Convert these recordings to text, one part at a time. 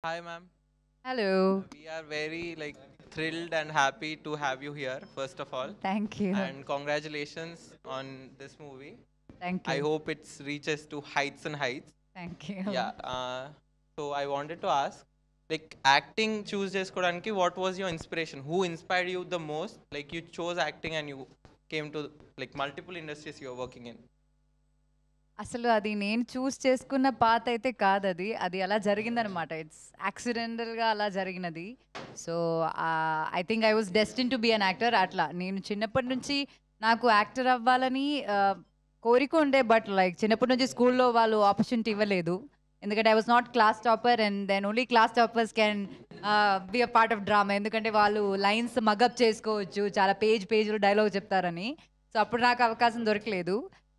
Hi, ma'am. Hello. We are very thrilled and happy to have you here. First of all, Thank you. and congratulations on this movie. Thank I you. hope it reaches to heights and heights. Thank you. Yeah. So I wanted to ask, acting choose చేసుకోవడానికి what was your inspiration? Who inspired you the most? Like you chose acting and you came to multiple industries you are working in. అసలు అది నేను చూస్ చేసుకున్న పాత అయితే కాదది. అది అలా జరిగిందనమాట. ఇట్స్ యాక్సిడెంటల్‌గా అలా జరిగినది. So, I think I was destined to be an actor అట్లా. నేను చిన్నప్పటి నుంచి నాకు యాక్టర్ అవ్వాలని కోరిక ఉండే. బట్ చిన్నప్పటి నుంచి స్కూల్‌లో వాళ్ళు ఆపర్చునిటీ ఇవ్వలేదు. ఎందుకంటే I was not class topper and then only class toppers can be a part of drama. ఎందుకంటే వాళ్ళు లైన్స్ మగప్ చేసుకోవచ్చు. చాలా పేజ్‌లు డైలాగ్ చెప్తారని. సో, అప్పుడు నాకు అవకాశం దొరకలేదు.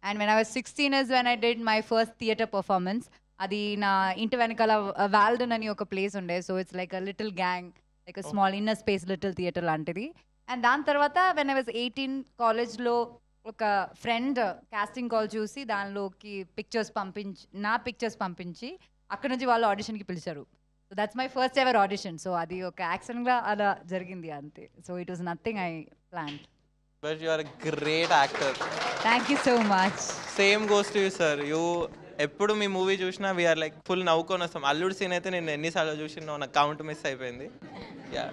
And when I was 16 is when I did my first theatre performance. అది నా ఇంటి వెనకాల వాల్డన్ అని ఒక ప్లేస్ ఉండే. So it's like a little gang, like a small inner space little theatre లాంటిది. అండ్ దాని తర్వాత వెన్ ఐ వాజ్ 18 కాలేజ్లో ఒక ఫ్రెండ్ కాస్టింగ్ కాల్ చూసి దానిలోకి నా పిక్చర్స్ పంపించి అక్కడ నుంచి వాళ్ళు ఆడిషన్కి పిలిచారు. So that's my first ever audition. So అది ఒక యాక్సిడెంట్గా అలా జరిగింది అంతే. So it was nothing I plan. But you are a great actor. Thank you so much. Same goes to you sir. ఎప్పుడు మీ మూవీ చూసినా వీఆర్ ఫుల్ నవ్వుకొని వస్తాం. అల్లుడు సీన్ అయితే నేను ఎన్నిసార్లు చూసినా నా కౌంట్ మిస్ అయిపోయింది. Yeah,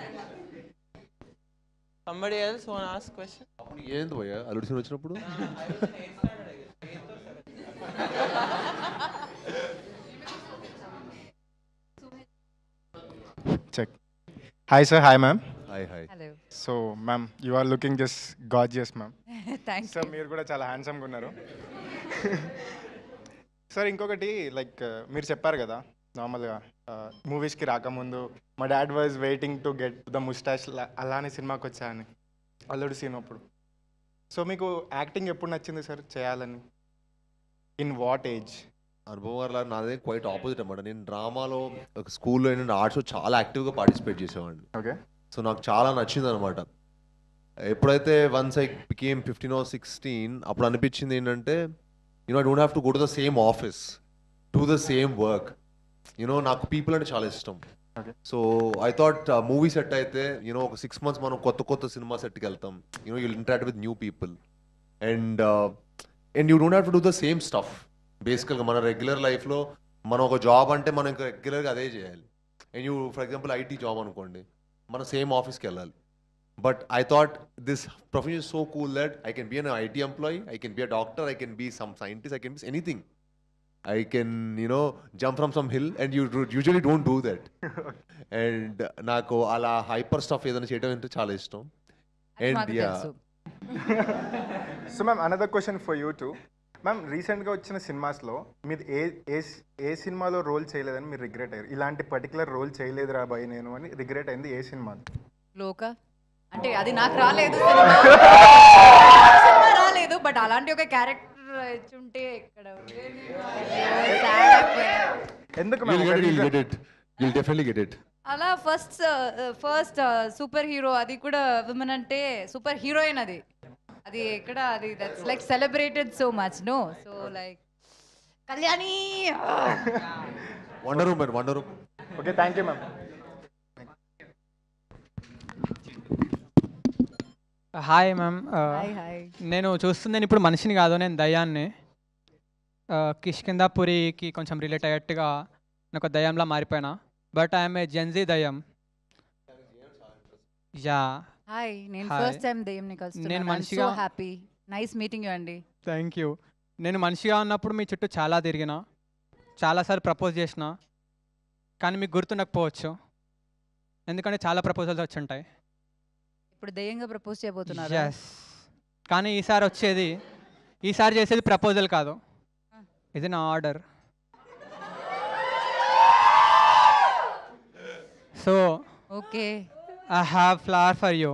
somebody else want ask question. అప్పుడు ఏంది భయ్యా అల్లుడు సీన్ వచ్చినప్పుడు? Check. Hi, sir. Hi, ma'am. Hi hi. Hello. So, ma'am, you are looking just gorgeous, ma'am. Thank sir మీరు కూడా చాలా హ్యాండ్సమ్గా ఉన్నారు. సార్ ఇంకొకటి మీరు చెప్పారు కదా నార్మల్గా మూవీస్కి రాకముందు మా dad was waiting to get the moustache అలానే సినిమాకి వచ్చా అని అల్లుడు సీన్ అప్పుడు. సో మీకు యాక్టింగ్ ఎప్పుడు నచ్చింది సార్ చేయాలని? In what age? అనుభవం గారు నాదే క్వైట్ ఆపోజిట్ అనమాట. నేను డ్రామాలో ఒక స్కూల్లో ఏంటంటే ఆర్ట్స్లో చాలా యాక్టివ్గా పార్టిసిపేట్ చేసేవాడిని. ఓకే. సో నాకు చాలా నచ్చింది అనమాట. ఎప్పుడైతే వన్స్ ఐ బికేమ్ 15 or 16 అప్పుడు అనిపించింది ఏంటంటే I don't have to go to the same office, do the same work. నాకు పీపుల్ అంటే చాలా ఇష్టం. So I thought movie set అయితే ఒక 6 months మనం కొత్త సినిమా సెట్కి వెళ్తాం. You'll interact with new people and you don't have to do the same stuff. బేసికల్గా మన రెగ్యులర్ లైఫ్లో మనం ఒక జాబ్ అంటే మనం ఇంకా రెగ్యులర్గా అదే చేయాలి. And for example IT job అనుకోండి, మనం సేమ్ ఆఫీస్కి వెళ్ళాలి. But I thought this profession is so cool that I can be an IT employee, I can be a doctor, I can be some scientist, I can be anything. I can, jump from some hill and you usually don't do that. And నాకు అలా hyper stuff ఏదైనా చేయడం అంటే చాలా ఇష్టం. And yeah. So ma'am another question for you two. Ma'am రీసెంట్గా వచ్చిన సినిమాస్లో మీరు ఏ సినిమాలో రోల్ చేయలేదని మీరు రిగ్రెట్ అయ్యారు? ఇలాంటి పర్టికులర్ రోల్ చేయలేదు రాబాయి నేను అని రిగ్రెట్ అయింది ఏ సినిమా? లోక అంటే అది నాకు రాలేదు, రాలేదు. బట్ అలాంటి ఒక క్యారెక్టర్ ఉంటే ఇక్కడ ఎందుకు You'll definitely get it. అలా ఫస్ట్ సూపర్ హీరో, అది కూడా విమెన్ అంటే సూపర్ హీరోయిన్. అది ఎక్కడ అది that's like celebrated so much. No, so like Kalyani. Wonder woman. Okay, thank you ma'am. Hi ma'am. Hi. నేను చూస్తుంది ఇప్పుడు మనిషిని కాదు, నేను దయ్యాన్ని. కిష్కిందాపురికి కొంచెం రిలేట్ అయ్యేట్టుగా నేను ఒక దయ్యంలా మారిపోయినా. బట్ ఐఎమ్ ఏ జెన్జీ దయ్యం. యా. హాయ్, నేను Hi. ఫస్ట్ టైం దెయ్యంని నేను కలుస్తున్నాను. మనిషిగా- so happy. Nice meeting you అండి. Thank you. నేను మనిషిగా ఉన్నప్పుడు మీ చుట్టూ చాలా తిరిగిన, చాలాసార్లు ప్రపోజ్ చేసిన, కానీ మీకు గుర్తుండకపోవచ్చు ఎందుకంటే చాలా ప్రపోజల్స్ వచ్చి ఉంటాయి. ఇప్పుడు దెయ్యంగా ప్రపోజ్ చేయబోతున్నారు. ఎస్. కానీ ఈసారి చేసేది ప్రపోజల్ కాదు, ఇది నా order. So okay. I have flower for you.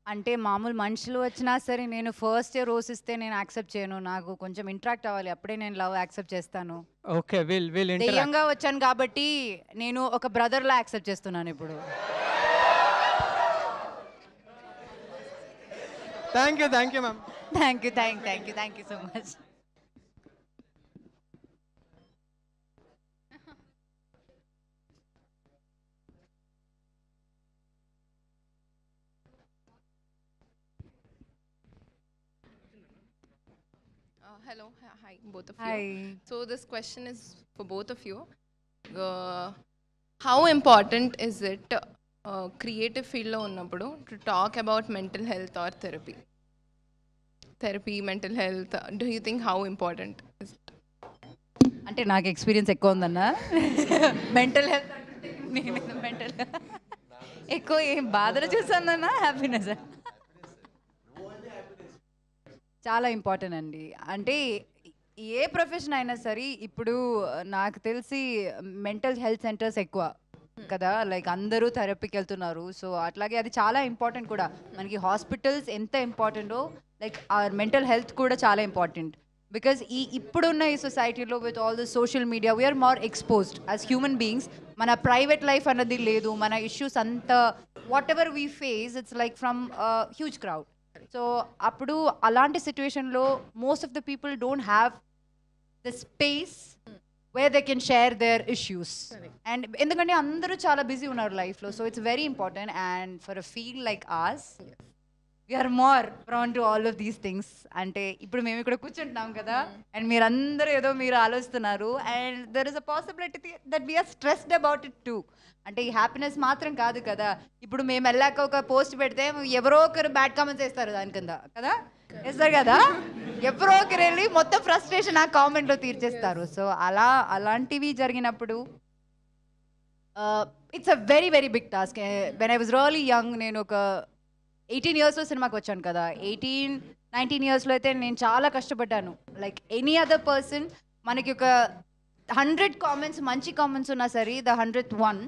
అంటే మామూలు మనుషులు వచ్చినా సరే నేను ఫస్ట్ రోజ్ ఇస్తే నేను యాక్సెప్ట్ చేయను. నాకు కొంచెం ఇంటరాక్ట్ అవ్వాలి, అప్పుడే నేను లవ్ యాక్సెప్ట్ చేస్తాను. ఓకే, విల్ దెయ్యంగా వచ్చాను కాబట్టి నేను ఒక బ్రదర్లా యాక్సెప్ట్ చేస్తున్నాను ఇప్పుడు. Thank you ma'am. Thank you so much. Hello, hi, both of you. Hi. So this question is for both of you. How important is it creative field lo unnappudu to talk about mental health or therapy, mental health? Do you think how important is it? అంటే నాకు experience ఎక్కువ ఉందన్నా mental health అంటే నేను mental ఎక్కువ ఏం బాధలు చూసానన్నా happiness చాలా ఇంపార్టెంట్ అండి. అంటే ఏ ప్రొఫెషన్ అయినా సరే ఇప్పుడు నాకు తెలిసి మెంటల్ హెల్త్ సెంటర్స్ ఎక్కువ కదా, లైక్ అందరూ థెరపీకి వెళ్తున్నారు. సో అట్లాగే అది చాలా ఇంపార్టెంట్ కూడా. మనకి హాస్పిటల్స్ ఎంత ఇంపార్టెంటో లైక్ ఆర్ మెంటల్ హెల్త్ కూడా చాలా ఇంపార్టెంట్. బికాజ్ ఇప్పుడున్న ఈ సొసైటీలో with all the social media we're more exposed as human beings. మన ప్రైవేట్ లైఫ్ అన్నది లేదు, మన ఇష్యూస్ అంతా whatever we face it's like from huge crowd. So అప్పుడు అలాంటి సిచ్యువేషన్లో most of the people don't have the space where they can share their issues. And ఎందుకంటే అందరూ చాలా బిజీ ఉన్నారు లైఫ్లో. So it's very important. And for a field like as we're more PRAN to all of these things. అంటే ఇప్పుడు మేము ఇక్కడ కూర్చుంటున్నాం కదా, అండ్ మీరందరూ ఏదో మీరు ఆలోచిస్తున్నారు. And there is a possibility that we're stressed about it too. అంటే ఈ హ్యాపీనెస్ మాత్రం కాదు కదా. ఇప్పుడు మేము వెళ్ళాక ఒక పోస్ట్ పెడితే ఎవరో ఒకరు బ్యాడ్ కామెంట్స్ వేస్తారు దాని కింద కదా, వేస్తారు కదా. ఎవరో ఒకరు వెళ్ళి మొత్తం ఫ్రస్ట్రేషన్ ఆ కామెంట్లో తీర్చేస్తారు. సో అలాంటివి జరిగినప్పుడు it's a very very big task. When I was really young, నేను ఒక 18 yearsలో సినిమాకి వచ్చాను కదా. 18-19 yearsలో అయితే నేను చాలా కష్టపడ్డాను. లైక్ ఎనీ అదర్ పర్సన్ మనకి ఒక 100 కామెంట్స్ మంచి కామెంట్స్ ఉన్నా సరే ద 100th one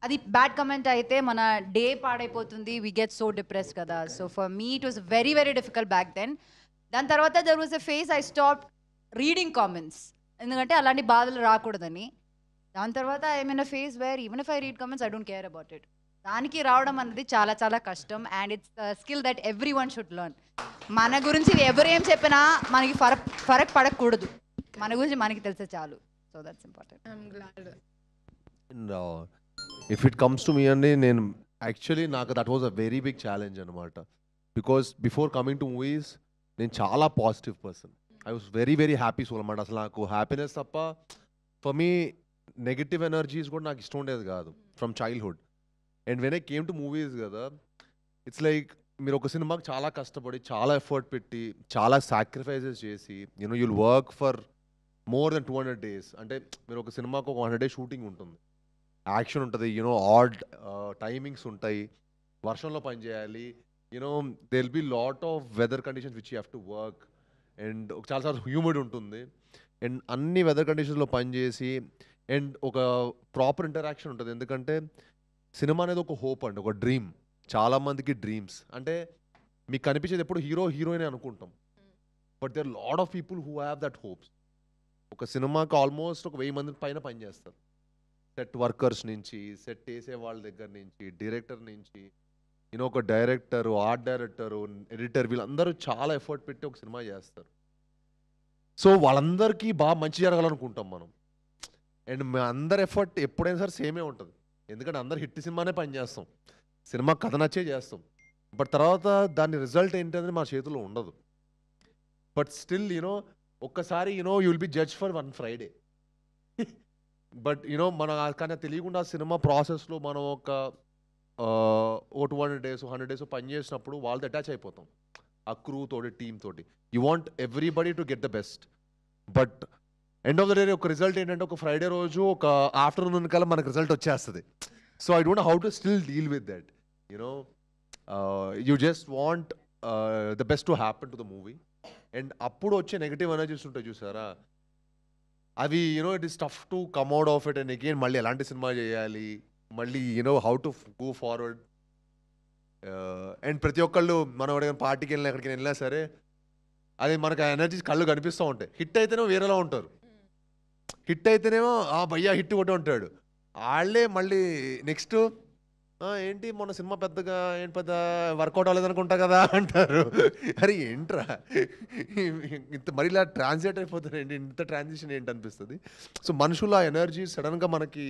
అది బ్యాడ్ కమెంట్ అయితే మన డే పాడైపోతుంది. వీ గెట్ సో డిప్రెస్ కదా. So for me it was very very difficult back then. దాని తర్వాత there was a phase I stop reading comments, ఎందుకంటే అలాంటి బాధలు రాకూడదని. దాని తర్వాత I mean a phase where even if I read comments I don't care about it. దానికి రావడం అనేది చాలా చాలా కష్టం. And it's skill that every one should learn. మన గురించి ఎవరేం చెప్పినా మనకి ఫరక్ పడకూడదు, మన గురించి మనకి తెలిసే చాలు. So that's important. I'm glad. And if it comes to me అండి, నేను యాక్చువల్లీ నాకు that was a very big challenge అనమాట. Because before coming to movies నేను చాలా positive person. I was very very happy soul అనమాట. అసలు నాకు happiness తప్ప ఫర్ మీ నెగటివ్ ఎనర్జీస్ కూడా నాకు ఇష్టం ఉండేది కాదు from childhood. And when I came to movies కదా, ఇట్స్ లైక్ మీరు ఒక సినిమాకి చాలా కష్టపడి చాలా ఎఫర్ట్ పెట్టి చాలా సాక్రిఫైజెస్ చేసి you'll work for more than 200 days. అంటే మీరు ఒక సినిమాకి ఒక 100 days షూటింగ్ ఉంటుంది, యాక్షన్ ఉంటుంది, ఆడ్ టైమింగ్స్ ఉంటాయి, వర్షంలో పని చేయాలి, they will be lot of weather conditions which you have to work. And చాలాసార్లు హ్యూమిడ్ ఉంటుంది. అండ్ అన్ని వెదర్ కండిషన్స్లో పనిచేసి అండ్ ఒక ప్రాపర్ ఇంటరాక్షన్ ఉంటుంది. ఎందుకంటే సినిమా అనేది ఒక హోప్ అండి, ఒక డ్రీమ్. చాలామందికి డ్రీమ్స్ అంటే మీకు కనిపించేది ఎప్పుడు హీరోయిన్ అనుకుంటాం. But there lot of people who have that hopes. ఒక సినిమాకి ఆల్మోస్ట్ ఒక 1000 మంది పైన పనిచేస్తారు. సెట్ వర్కర్స్ నుంచి, సెట్ వేసే వాళ్ళ దగ్గర నుంచి, డైరెక్టర్ నుంచి, ఒక డైరెక్టరు, ఆర్ట్ డైరెక్టరు, ఎడిటర్, వీళ్ళందరూ చాలా ఎఫర్ట్ పెట్టి ఒక సినిమా చేస్తారు. సో వాళ్ళందరికీ బాగా మంచి జరగాలనుకుంటాం మనం. అండ్ మా అందరి ఎఫర్ట్ ఎప్పుడైనా సరే సేమే ఉంటుంది. ఎందుకంటే అందరు హిట్ సినిమానే పనిచేస్తాం, సినిమా కథ నచ్చే చేస్తాం. బట్ తర్వాత దాని రిజల్ట్ ఏంటనేది మా చేతిలో ఉండదు. బట్ స్టిల్ ఒక్కసారి you will be judge for 1 Friday. But మన కానీ తెలియకుండా సినిమా ప్రాసెస్లో మనం ఒక 200 days 100 days పని చేసినప్పుడు వాళ్ళతో అటాచ్ అయిపోతాం, ఆ క్రూ తోటి, టీమ్ తోటి. You want everybody to get the best. But end of the day ఒక రిజల్ట్ ఏంటంటే ఒక ఫ్రైడే రోజు ఒక ఆఫ్టర్నూన్ కల్లా మనకు రిజల్ట్ వచ్చేస్తుంది. So I don't know how to still deal with that. You just want the best to happen to the movie. And అప్పుడు వచ్చే నెగిటివ్ ఎనర్జీస్ ఉంటాయి చూసారా, అవి it is tough to come out of it. And again మళ్ళీ ఎలాంటి cinema చేయాలి, మళ్ళీ how to go forward. And ప్రతి ఒక్కళ్ళు మనం ఎవరైనా పార్టీకి వెళ్ళినా ఎక్కడికి వెళ్ళినా సరే అది మనకు ఆ ఎనర్జీస్ కళ్ళు కనిపిస్తూ ఉంటాయి. హిట్ అయితేనేమో వేరేలా ఉంటారు, హిట్ అయితేనేమో భయ్యా హిట్ ఒకటి ఉంటాడు. వాళ్ళే మళ్ళీ నెక్స్ట్ ఏంటి మొన్న సినిమా పెద్దగా ఏంటి పెద్ద వర్కౌట్ అవ్వలేదనుకుంటా కదా అంటారు. అరే ఏంట్రా ఇంత మరి ఇలా ట్రాన్స్లేట్ అయిపోతారు ఏంటి, ఇంత ట్రాన్సిషన్ ఏంటి అనిపిస్తుంది. సో మనుషుల ఎనర్జీ సడన్గా మనకి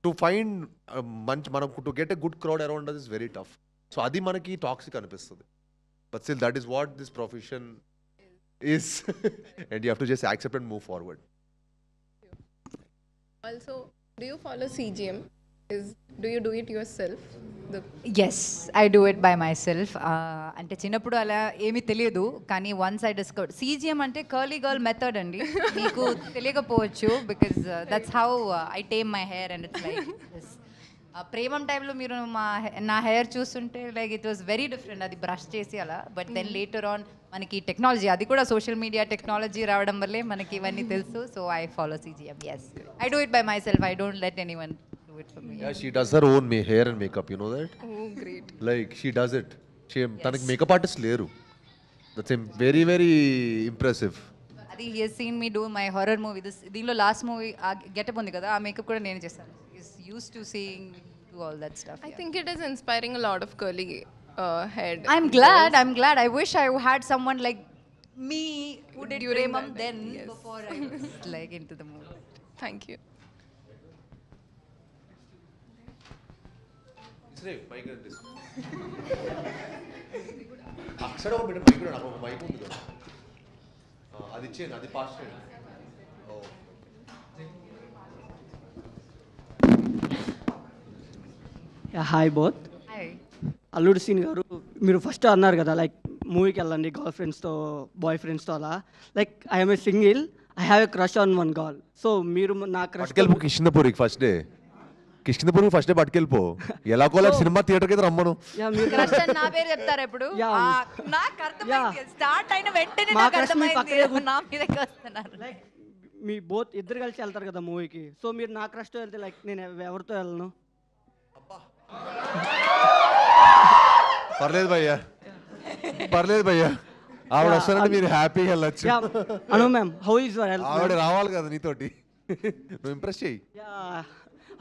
టు ఫైండ్ మనకు to get a good crowd around us is very tough. So అది మనకి టాక్సిక్ అనిపిస్తుంది. But still that is what this profession is and you have to just accept and move forward. Also, do you follow CGM? Do you do it yourself? Yes I do it by myself. అంటే చిన్నప్పుడు అలా ఏమీ తెలియదు, కానీ once I discover CGM అంటే curly girl method అండి. మీకు తెలియకపోవచ్చు, because that's how I tame my hair and it's like Premam టైంలో మీరు నా హెయిర్ చూస్తుంటే like it was very different, అది బ్రష్ చేసి అలా. బట్ దెన్ లేటర్ ఆన్ మనకి టెక్నాలజీ, అది కూడా సోషల్ మీడియా టెక్నాలజీ రావడం వల్లే మనకి ఇవన్నీ తెలుసు. So I follow CGM. Yes I do it by myself. I don't let anyone do it for me. Yeah, she does her own hair and makeup, you know that? Oh, great. Like she does it. తనకి makeup artist లేరు. That's very very impressive. అది he has seen me do my horror movie. దీనిలో last movie ఆ getup ఉంది కదా, ఆ makeup కూడా నేను చేస్తాను. Is used to seeing do all that stuff. I think it is inspiring a lot of curly head. I'm glad. I wish I had someone like me who did During Premam that then time, yes. before I was like into the movie. Thank you. అక్కడ ఒక బిడ్డ mic నాకు ఒక mic ఉంది కదా, అది ఇచ్చేయండి, అది పాస్ చేయండి. Hi both. Hi. అల్లుడు సీన్ గారు, మీరు ఫస్ట్ అన్నారు కదా లైక్ మూవీకి వెళ్ళండి గర్ల్ ఫ్రెండ్స్తో బాయ్ ఫ్రెండ్స్తో అలా. Like I'm a single, I have a crush on one girl. So మీరు నా క్రష్ పట్టుకెళ్ళిపో కిష్కిందపూరికి ఫస్ట్ డే, కిష్కిందపూరికి ఫస్ట్ డే పట్టుకెళ్ళిపో. ఎలాగోలా సినిమా థియేటర్కి అయితే రమ్మను. Crush అని నా పేరు చెప్తారా ఇప్పుడు? Yeah. నాకు అర్థమైంది, స్టార్ట్ అయిన వెంటనే మా నాకు crush మీ పక్కనే అర్థమైంది నా మీదకి వస్తున్నారు. లైక్ మీ బోత్ ఇద్దరు కలిసి వెళ్తారు కదా మూవీకి. సో మీరు నా క్రష్తో వెళ్తే లైక్ నేను ఎవరితో వెళ్ళను? పర్లేదు భయ్యా, పర్లేదు భయ్యా, ఆవిడ వస్తారంటే మీరు హ్యాపీగా వెళ్ళచ్చు. Anu ma'am, how is your health? ఆవిడ రావాలి కదా నీతోటి, నువ్వు ఇంప్రెస్ చేయి.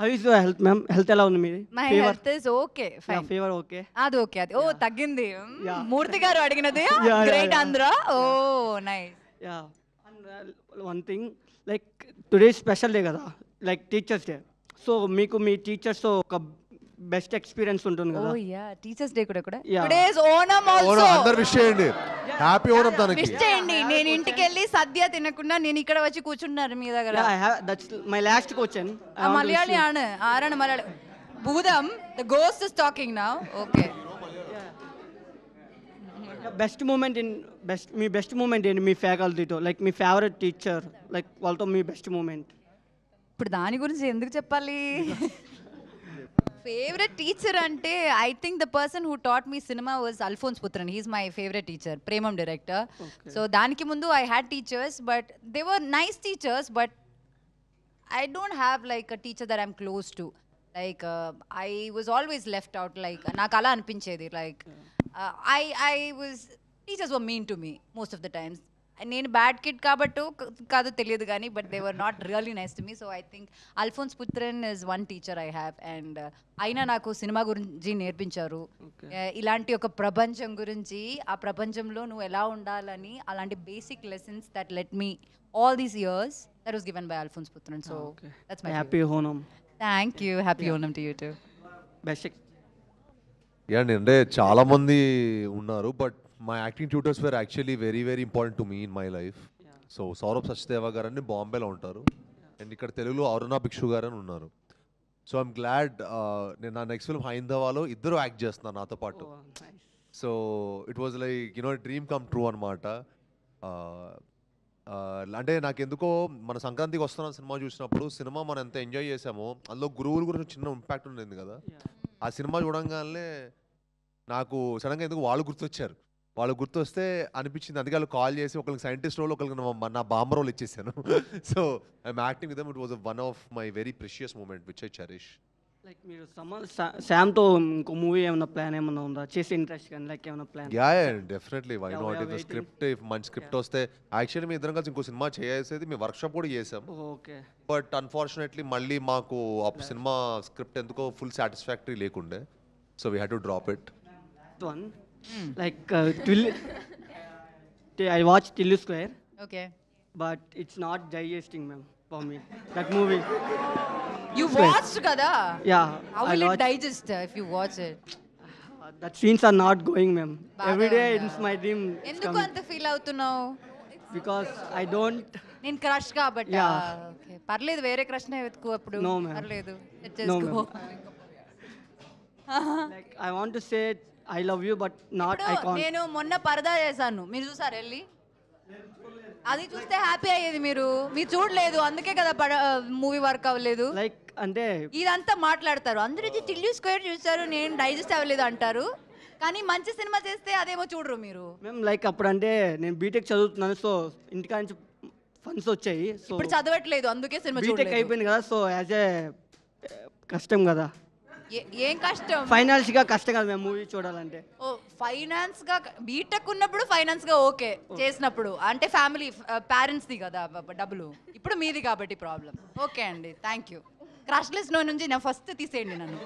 How is your health ma'am? Health ఎలా ఉంది మీది? My health is okay, fine. Fever okay? అది ఓకే, అది ఓ తగ్గింది. Yeah. మూర్తి గారు అడిగినది Yeah, great yeah. Andhra. Oh nice. Yeah. And one thing, like today special day కదా, లైక్ టీచర్స్ డే. సో మీకు మీ టీచర్స్తో ఒక బెస్ట్ ఎక్స్పీరియన్స్ ఉంటుంది ఓ కదా. యా, టీచర్స్ డే కూడా Yeah. Today is Onam also. అందరు విష్ చేయండి, హ్యాపీ ఓనం తనకి. విష్ చేయండి. నేను ఇంటికి వెళ్ళి సద్య తినకుండా నేను ఇక్కడ వచ్చి కూర్చుంటున్నారు మీ దగ్గర. That's my last question. Malayali ആണ്. ആരാണ് മലയാളി? ഭൂതം, the ghost is talking now. Okay. Best moment మీ బెస్ట్ మూమెంట్ ఏంటి మీ ఫ్యాకల్టీతో? లైక్ మీ ఫేవరెట్ టీచర్, లైక్ వాళ్ళతో మీ బెస్ట్ మూమెంట్. ఇప్పుడు దాని గురించి ఎందుకు చెప్పాలి? ఫేవరెట్ టీచర్ అంటే I think the person who taught me సినిమా was Alphonse Puthren. He's my favourite teacher, Premam director. So దానికి ముందు I had teachers, but they were nice teachers, but I don't have like a teacher that I'm close to. Like I was always left out. Like నాకు అలా అనిపించేది. Like I was, teachers were mean to me most of the times. నేను bad kid కాబట్టి కాదో తెలియదు కానీ, but they were not really nice to me. So I think Alphonse Puthran is one teacher I have. And అయినా నాకు cinema గురించి నేర్పించారు. ఇలాంటి ఒక ప్రపంచం గురించి, ఆ ప్రపంచంలో నువ్వు ఎలా ఉండాలని, అలాంటి basic lessons that let me all these years, that was given by Alphonse Putran. So that's my happy Onam. Thank you. Happy Onam to you too. Best. Yeah అంటే చాలా మంది ఉన్నారు, but my acting tutors were actually very very important to me in my life. So Saurabh Sachdeva గారు అని బాంబేలో ఉంటారు, and ఇక్కడ తెలుగులో అరుణ భిక్షు గారు అని ఉన్నారు. సో ఐఎమ్ గ్లాడ్, నేను నా నెక్స్ట్ ఫిల్మ్ హైందవాలో ఇద్దరు యాక్ట్ చేస్తున్నారు నాతో పాటు. So it was like you know dream come true అనమాట. అంటే నాకు ఎందుకో మన సంక్రాంతికి వస్తున్న సినిమా చూసినప్పుడు, సినిమా మనం ఎంత ఎంజాయ్ చేసామో అందులో గురువుల గురించి చిన్న ఇంపాక్ట్ ఉండేది కదా. ఆ సినిమా చూడంగానే నాకు సడన్గా ఎందుకు వాళ్ళు గుర్తొచ్చారు. వాళ్ళు గుర్తొస్తే అనిపించింది, అందుకే వాళ్ళు కాల్ చేసి ఒకరికి సైంటిస్ట్ రోల్, ఒకరికి నా బాంబర్ రోల్ ఇచ్చేసాను. So I'm acting with them. It was one of my very precious moment which I cherish. Like మీరు శామ్తో ఇంకో మూవీ ఏమైనా ప్లాన్ ఏమైనా ఉందా చేసే ఇంట్రెస్ట్ కానీ లైక్ ఏమైనా plan yeah definitely why Yeah, we not are if the waiting. Script if మంచి స్క్రిప్ట్ వస్తే యాక్చువల్లీ మీ ఇద్దరం కలిసి ఇంకో సినిమా చేసేది మేము వర్క్షాప్ కూడా చేసాం ఓకే బట్ అన్ఫార్చునేట్లీ మళ్ళీ మాకు ఆ సినిమా స్క్రిప్ట్ ఎందుకో ఫుల్ సాటిస్ఫాక్టరీ లేకుండే so we had to drop it one like I watched Tillu Square, Okay. but it's not digesting, ma'am, for me. That movie. You Square. watched kada? Yeah, How I will it watched. digest if you watch it? That scenes are not going, ma'am. Baga Every day unda. it's my dream. It's ఎందుకు coming. అంత feel అవుతున్నావు? Because I don't. నేను crush కాబట్టి Yeah. Okay పర్లేదు వేరే crush నే వెతుకు అప్పుడు No, ma'am. పర్లేదు No, చేసుకో Like I want to say I love you, but not. I ఇప్పుడు can't. నేను మొన్న పరదా చేశాను మీరు చూసారు వెళ్ళి అది చూస్తే హ్యాపీ అయ్యేది మీరు చూడలేదు అందుకే కదా మూవీ వర్క్ అవ్వలేదు Like అంటే ఇదంతా మాట్లాడతారు అందరూ ఇది టిల్లు స్క్వేర్ చూసారు నేను డైజెస్ట్ అవ్వలేదు అంటారు కానీ మంచి సినిమా చేస్తే అదేమో చూడరు మీరు మేము లైక్ అప్పుడు అంటే నేను బీటెక్ చదువుతున్నాను సో ఇంటికా నుంచి ఫండ్స్ వచ్చాయి సో ఇప్పుడు చదవట్లేదు అందుకే సినిమా బీటెక్ చూడలేదు అయిపోయింది కదా సో యాజ్ ఏ కష్టం కదా ఏం కష్టం ఫైనాన్షియల్గా కష్టం కదా మేము మూవీ చూడాలంటే ఓ ఫైనాన్స్ గా బీటెక్ ఉన్నప్పుడు ఫైనాన్స్ గా ఓకే చేసినప్పుడు అంటే ఫ్యామిలీ పేరెంట్స్ ది కదా డబ్బులు ఇప్పుడు మీది కాబట్టి ప్రాబ్లం ఓకే అండి థ్యాంక్ యూ క్రాష్ లిస్ట్ నుంచి నా ఫస్ట్ తీసేయండి నన్ను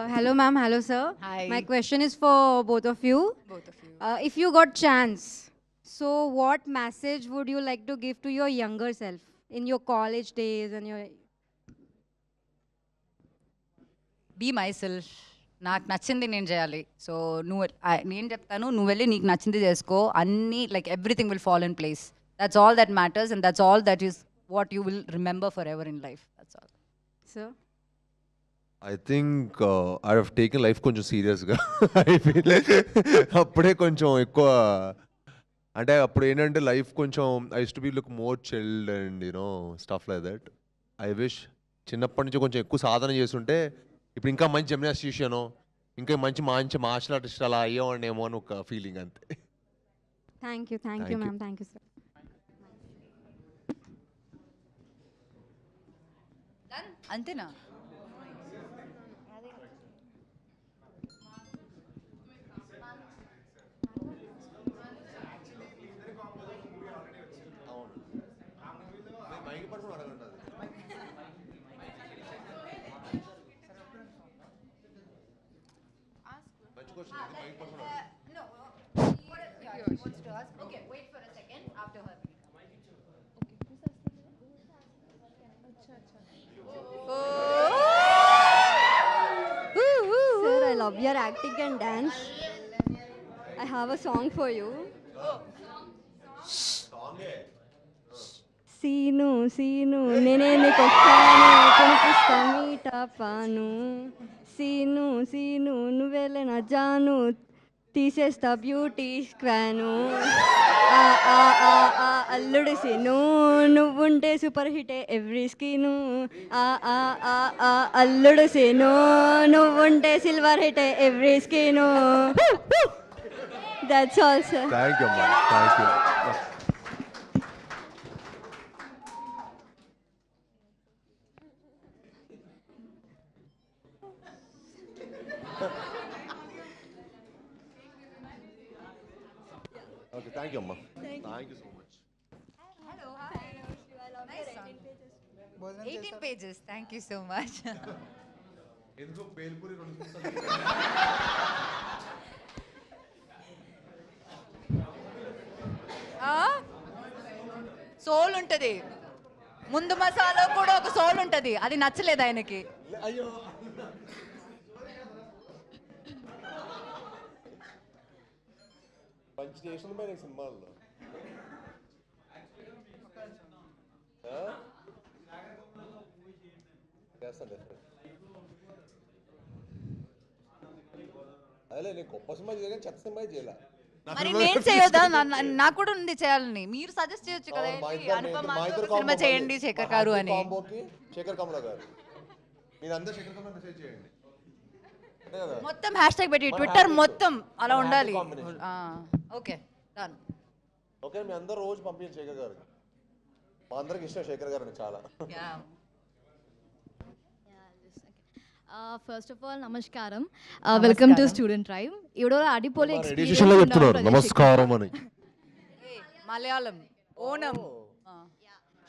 Hello, ma'am. Hello, sir. Hi. My question is for both of you. both of you If you got chance, so what message would you like to give to your younger self in your college days and your? Be myself నాకు నచ్చింది నేను చేయాలి so నేను చెప్తాను నువ్వు వెళ్ళి నీకు నచ్చింది చేసుకో అన్నీ like everything will fall in place that's all that matters and that's all that is what you will remember for ever in life that's all Sir. I think I have taken life కొంచెం సీరియస్గా I feel అప్పుడే కొంచెం ఎక్కువ అంటే అప్పుడు ఏంటంటే life కొంచెం I to be look more chilled and you know stuff like that I wish చిన్నప్పటి నుంచి కొంచెం ఎక్కువ సాధన చేస్తుంటే ఇప్పుడు ఇంకా మంచి జిమ్నాస్టిషియను ఇంకా మంచి మార్షల్ ఆర్టిస్ట్ అలా అయ్యేవాడినేమో అని ఒక ఫీలింగ్ అంతే Thank you, Thank you. ma'am. Thank you, sir. అంతేనా Okay, wait for a second after her. Sir, I love your acting and dance. I have a song for you. సీను సీను నేనే నీకొస్తాను కనిపిస్తా మీటా పాను సీను సీను నువ్వేలే నా జాను తీసేస్తా బ్యూటీ స్క్వాను ఆ, ఆ, ఆ, ఆ, అల్లుడు సీను నువ్వుంటే సూపర్ హిటే ఎవ్రీ స్కీను ఆ, ఆ, ఆ, ఆ, అల్లుడు సీను నువ్వుంటే సిల్వర్ హిటే every scene that's all sir thank you అమ్మా thank you okay thank you అమ్మా thank you so much 18 pages. Thank you so much. ఎందుకు బేల్పూరి రెండు సోల్ ఉంటుంది ముందు మసాలా కూడా ఒక సోల్ ఉంటుంది అది నచ్చలేదు ఆయనకి అయ్యో మంచి చేసిన పైన సినిమాల్లో చేస్తాను అదే నేను గొప్ప సినిమా చేయగా చెత్త సినిమా చేయలే మరి నేను చేయొద్దా నాకు కూడా ఉంది చేయాలని మీరు సజెస్ట్ చేయొచ్చు కదా ఏంటి, అనుపమ సినిమా చేయండి శేఖర్ గారు అని కాంబోకి శేఖర్ కమల గారు మీరు అందరూ శేఖర్ కమల మెసేజ్ చేయండి అంతే కదా మొత్తం హ్యాష్ ట్యాగ్ పెట్టి ట్విట్టర్ మొత్తం అలా ఉండాలి combination. ఓకే డన్ ఓకే మీ అందరూ రోజు పంపించండి శేఖర్ గారు. మా అందరికి ఇష్టం శేఖర్ గారు అని చాలా. ఫస్ట్ ఆఫ్ ఆల్ నమస్కారం, వెల్కమ్ టు స్టూడెంట్ ట్రైబ్. ఇవిడో అడిపోలే ఎడిషన్ లో చెప్తున్నారు నమస్కారం అని. Malayalam Onam.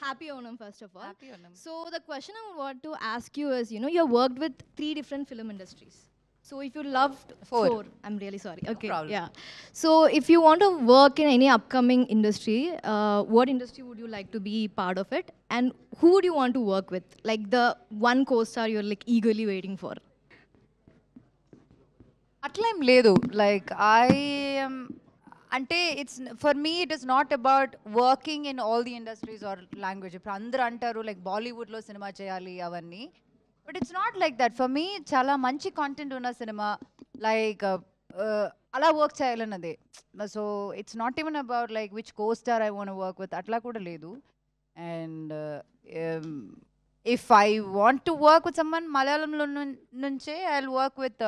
Happy Onam, first of all. Happy Onam. So the question I want to ask you is, you know, you worked with 3 different film industries. So if you loved 4. I'm really sorry. Okay, problem. yeah. So if you want to work in any upcoming industry, what industry would you like to be part of it? And who would you want to work with? Like the one co-star you're like eagerly waiting for. అట్లా ఏం లేదు. Like అంటే it's for me it is not about working in all the industries or language. ఇప్పుడు అందరూ అంటారు like బాలీవుడ్లో cinema చేయాలి అవన్నీ, but it's not like that. For me చాలా మంచి కాంటెంట్ ఉన్న సినిమా లైక్ అలా వర్క్ చేయాలన్నదే. So it's not even about like which co star I want work with, అట్లా కూడా లేదు. And if I want to work with someone మలయాళంలో నుంచే I will work with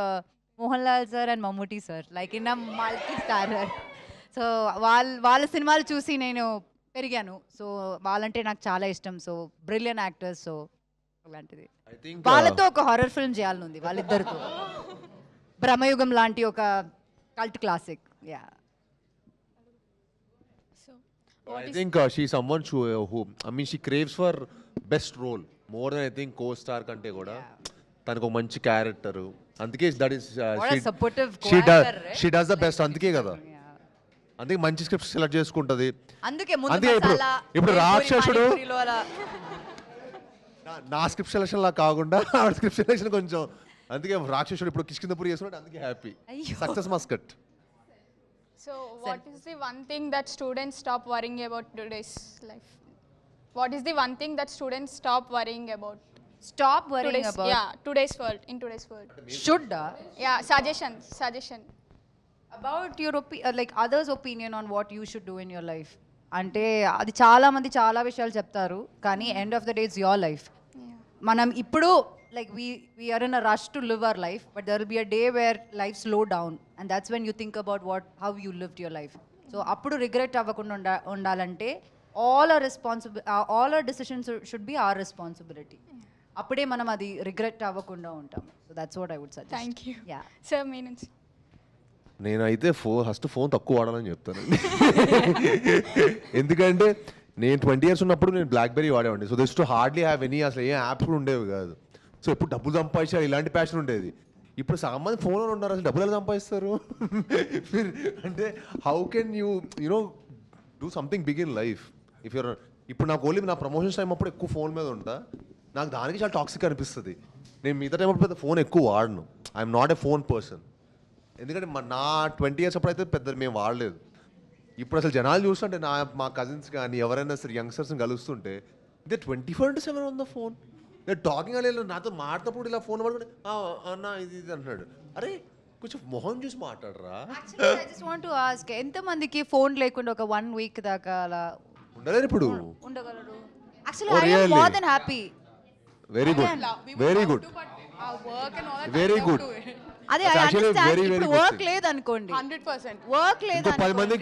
Mohan Lal sir and Mammootty sir, like in a multi starrer. So వాళ్ళ సినిమాలు చూసి నేను పెరిగాను. సో వాళ్ళంటే నాకు చాలా ఇష్టం. So brilliant actors. సో అలాంటిది వాళ్ళతో ఒక హారర్ ఫిల్మ్ చేయాలని ఉంది, వాళ్ళిద్దరితో. బ్రహ్మయుగం లాంటి ఒక cult classic. Yeah. I think she's someone who I mean she craves for best role more than I think co-star kante kuda. తనకు ఒక మంచి క్యారెక్టర్, అందుకే that is she does the best. అందుకే కదా, అందుకే మంచి స్క్రిప్ట్ సెలెక్ట్ చేసుకుంటది. అందుకే ఇప్పుడు రాక్షసుడు నా స్క్రిప్ట్ సెలెక్షన్ లా కాకుండా ఆవిడ స్క్రిప్ట్ సెలెక్షన్ కొంచెం, అందుకే రాక్షసుడు ఇప్పుడు కిష్కిందపురి చేస్తున్నాడు, అందుకే happy. Success must cut. So what is the one thing that students stop worrying about today's life? What is the one thing that students stop worrying about? Stop worrying about? Yeah, today's world, in today's world. Should? Yeah, suggestion. About your like others' opinion on what you should do in your life. అంటే అది చాలా మంది చాలా విషయాలు చెప్తారు, కానీ end of the day it's your life. మనం ఇప్పుడు like we are in a rush to live our life, but there will be a day where life slow down, and that's when you think about how you lived your life. So appudu regret avakunda undalante all our decisions should be our responsibility. Appude manam adi regret avakunda untam. So that's what I would suggest. Thank you. Yeah. Sir, means నేనైతే first phone తక్కువ వాడాలని చెప్తాను. ఎందుకంటే నేను 20 years ఉన్నప్పుడు నేను BlackBerry వాడేవాడిని. So this to hardly have any, అసలు ఏ యాప్స్ కూడా ఉండేవి కాదు. సో ఎప్పుడు డబ్బులు సంపాదించాలి ఇలాంటి ప్యాషన్ ఉండేది. ఇప్పుడు చాలా మంది ఫోన్లో ఉన్నారు, అసలు డబ్బులు ఎలా సంపాదిస్తారు అంటే how can you know do something big in life if your. ఇప్పుడు నాకు ఓన్లీ నా ప్రమోషన్స్ టైం అప్పుడు ఎక్కువ ఫోన్ మీద ఉంటా, నాకు దానికి చాలా టాక్సిక్ అనిపిస్తుంది. నేను మిగతా టైం అప్పుడు పెద్ద ఫోన్ ఎక్కువ వాడను. I'm not a phone person. ఎందుకంటే నా 20 years అప్పుడైతే పెద్ద మేము వాడలేదు. ఇప్పుడు అసలు జనాలు చూస్తుంటే మా కజిన్స్ కానీ ఎవరైనా సరే యంగ్స్టర్స్ని కలుస్తుంటే దే 24/7 ఆన్ ద ఫోన్. నేను టాకింగ్ అలా నాతో మాట్లాడప్పుడు ఇలా ఫోన్ పడుకుని అన్న ఇది అంటున్నాడు. అరే కొంచెం మొహం చూసి మాట్లాడరా. Actually, I just want to ask, ఎంతమందికి ఫోన్ లేకుండా ఒక 1 week దాకా అలా ఉండలేరు ఇప్పుడు? ఉండగలరు. Actually, I am more than happy. Very good, very good, very good. అదే ఇప్పుడు వర్క్ లేదనుకోండి, 100% వర్క్ లేదు,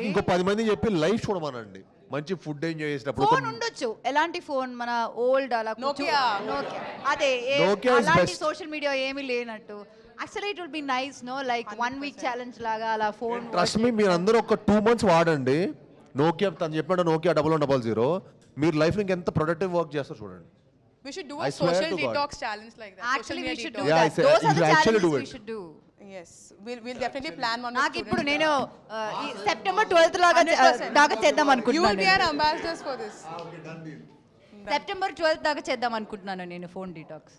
ఇంకో 10 మంది చెప్పి లైఫ్ చూడమనండి. మంచి ఫుడ్ ఎంజాయ్ చేసినప్పుడు ఫోన్ ఉండొచ్చు. ఎలాంటి ఫోన్? మన ఓల్డ్ అలా Nokia. అదే Nokia is అలాంటి best. సోషల్ మీడియా ఏమీ లేనట్టు. Actually it will be nice no, like 1 week challenge లాగా అలా ఫోన్. ట్రస్ట్ మీ, మీరు అందరూ ఒక 2 months వాడండి నోకియా. తను చెప్పినట్టు నోకియా 1100, మీరు లైఫ్ ఇంకెంత ప్రొడక్టివ్ వర్క్ చేస్తారు చూడండి. we should do I a swear social to God. detox challenge like that. Actually, we should do Yeah, I that. said- Those you are the should actually challenges do we it. should do. Yes, we'll definitely plan one. నాకు ఇప్పుడు నేను September 12th లాగా దాకా చేద్దాం You will అనుకుంటున్నాను. be our ambassadors for this. September 12th దాకా చేద్దాం అనుకుంటున్నాను నేను phone detox.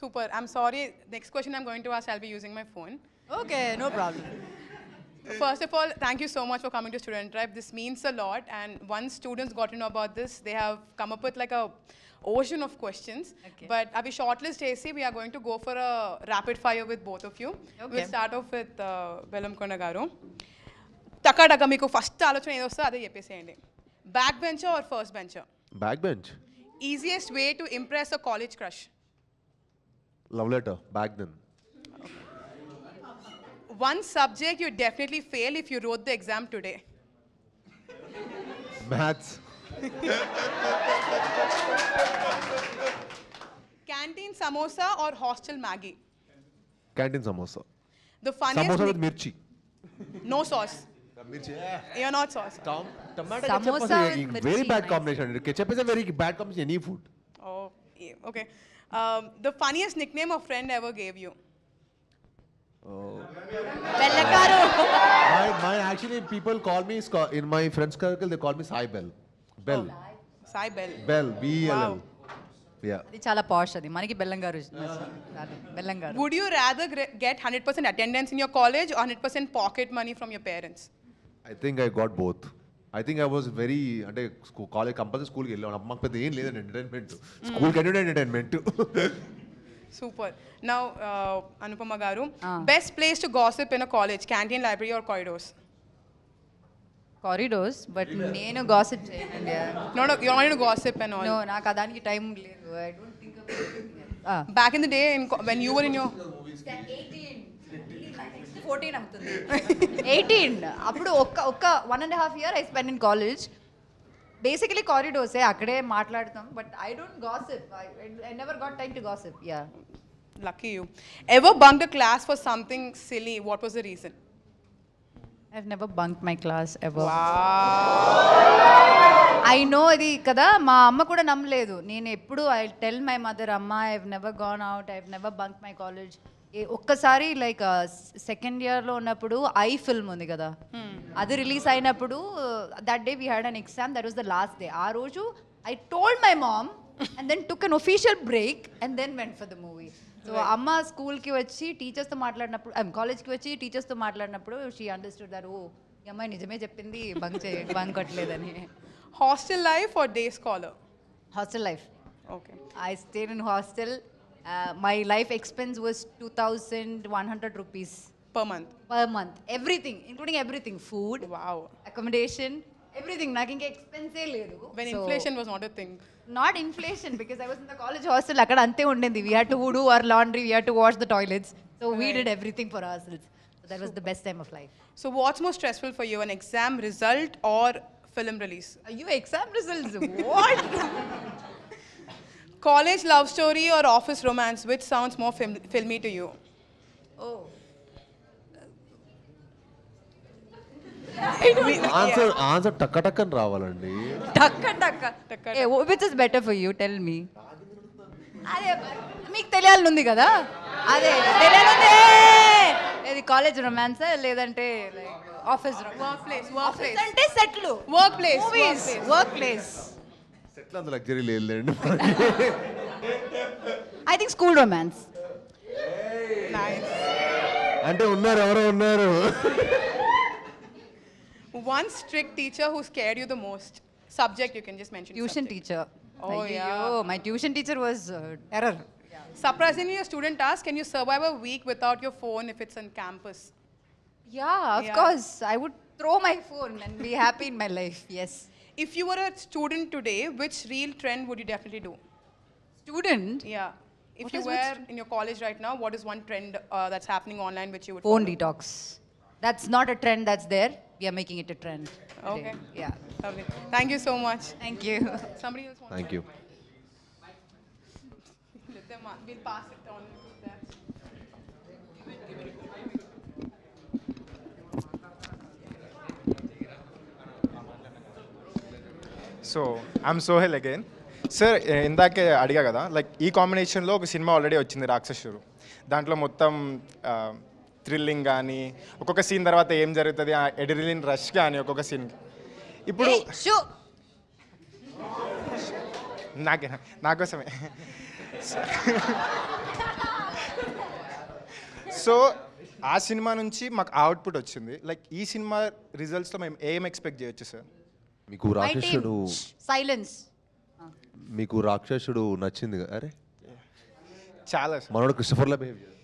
Super. I'm sorry. Next question I'm going to ask, I'll be using my phone. Okay, no problem. First of all, thank you so much for coming to Student Tribe. This means a lot. And once students got to know about this, they have come up with like a ocean of questions. Okay. But Abhi shortlist AC, we are going to go for a rapid fire with both of you. Okay. We'll start off with Velamkonda garu. Taka meeku first ఆలోచన ఏదో వస్తే అదే చెప్పేసేయండి. Back bencher or first bencher? Back bench. Easiest way to impress a college crush? Love letter back then. One subject you definitely fail if you wrote the exam today. Maths. Canteen samosa or hostel Maggie? Canteen samosa. The funniest. Samosa with mirchi. No sauce. Mirchi. You're not sauce. Tomato Samosa ketchup with is a very mirchi, bad nice. combination. Ketchup is a very bad combination in any food. Oh, yeah, okay. The funniest nickname a friend ever gave you? Bellakaru. My actually people call me in my friends circle they call me Sai Bell. Bell. Sai Bell. Bell. B-E-L-L. Wow. Yeah. అది చాలా పాష్ అది మనకి బెల్లంగారు బెల్లంగారు. Would you rather get 100% attendance in your college or 100% pocket money from your parents? I think I got both. I think I was very అంటే college compulsory స్కూల్కి వెళ్ళాను అమ్మకి పెద్ద ఏం లేదండి ఎంటర్టైన్మెంట్ స్కూల్కి వెళ్ళి entertainment. Super. Now, Anupama Garu, best place to gossip in a college, canteen, library or corridors? Corridors but నేను గాసిప్ చేయనండి. No, you don't want to gossip and all. No నాకు దానికి టైం లేదు. I don't think of Back in the day, when you were in your 14 అవుతుంది 18 అప్పుడు ఒక్క 1.5 year I spend in college. Basically కారిడోర్సే అక్కడే మాట్లాడతాం but I don't gossip. I never got time to gossip. Yeah. Lucky you. Ever bunked a class for something silly? What was the reason? I've never bunked my class ever. Wow. I know ఇది కదా మా అమ్మ కూడా నమ్మలేదు. నేను ఎప్పుడు I tell my mother అమ్మ I have never gone out, I have never bunk my college. ఒక్కసారి లైక్ సెకండ్ ఇయర్లో ఉన్నప్పుడు ఐ ఫిల్మ్ ఉంది కదా అది రిలీజ్ అయినప్పుడు that day we had an exam that was the last day. ఆ రోజు I told my mom and then took an official break and then went for the movie. So అమ్మ స్కూల్కి వచ్చి టీచర్స్తో మాట్లాడినప్పుడు కాలేజ్కి వచ్చి టీచర్స్తో మాట్లాడినప్పుడు షీ అండర్స్టూడ్ దట్ ఓ ఈ అమ్మాయి నిజమే చెప్పింది bunk కొట్టలేదని. Hostel life or day scholar? Hostel life. Okay. I stayed in hostel. My life expense was 2,100 rupees Per month. per month. Everything, including everything. Food, Wow. accommodation, everything. నాకు ఇంకా ఎక్స్పెన్సే లేదు. When inflation was not a thing. Not inflation because I was in the college hostel. అక్కడ అంతే ఉండేది. We had to do our laundry, we had to wash the toilets. So we did everything for ourselves. So that was the best time of life. So what's more stressful for you, an exam result or film release? You exam results. What? College love story or office romance, which sounds more filmy to you? Oh. Answer టక్క టక్కని రావాలండి. టక్క. Which is better for you? Tell me. అదే మీకు తెలియాలని ఉంది కదా అదే తెలియాలంటే ఇది కాలేజ్ రొమాన్స్ లేదంటే ఆఫీస్ Workplace. అంటే సెట్లు Workplace. Movies work place. Settle అంత లగ్జరీ లేదండి. I think school romance. Nice. అంటే ఉన్నారు ఎవరో ఉన్నారు. One strict teacher who scared you the most. Subject you can just mention. Tuition subject. Teacher. Oh, yeah. My tuition teacher was terror. Surprisingly, a student asked, can you survive a week without your phone if it's on campus? Yeah, of course. I would throw my phone and be happy in my life. Yes. If you were a student today, which real trend would you definitely do? Student. Yeah. If What you is were in your college right now, what is one trend that's happening online which you would Phone follow? detox. That's not a trend that's there. We are making it a trend. today. Okay. Yeah. Lovely. Thank you so much. Thank you. Somebody else wants thank you. Let them, we'll pass it on to that. So I'm Sohail again. Sir ఇందాకే అడిగా కదా like ఈ కాంబినేషన్లో ఒక cinema already వచ్చింది రాక్షసుడు. దాంట్లో మొత్తం థ్రిల్లింగ్ కానీ ఒక్కొక్క సీన్ తర్వాత ఏం జరుగుతుంది ఎడ్రిలిన్ రష్ కానీ ఒక్కొక్క సీన్ ఇప్పుడు నాకోసమే. సో ఆ సినిమా నుంచి మాకు అవుట్పుట్ వచ్చింది. లైక్ ఈ సినిమా రిజల్ట్స్లో మేము ఏం ఎక్స్పెక్ట్ చేయొచ్చు సార్? మీకు రాక్షసుడు సైలెన్స్. మీకు రాక్షసుడు నచ్చింది కదా? అరే చాలా మనోడు క్రిస్టఫర్లా బిహేవ్ చేయాలి.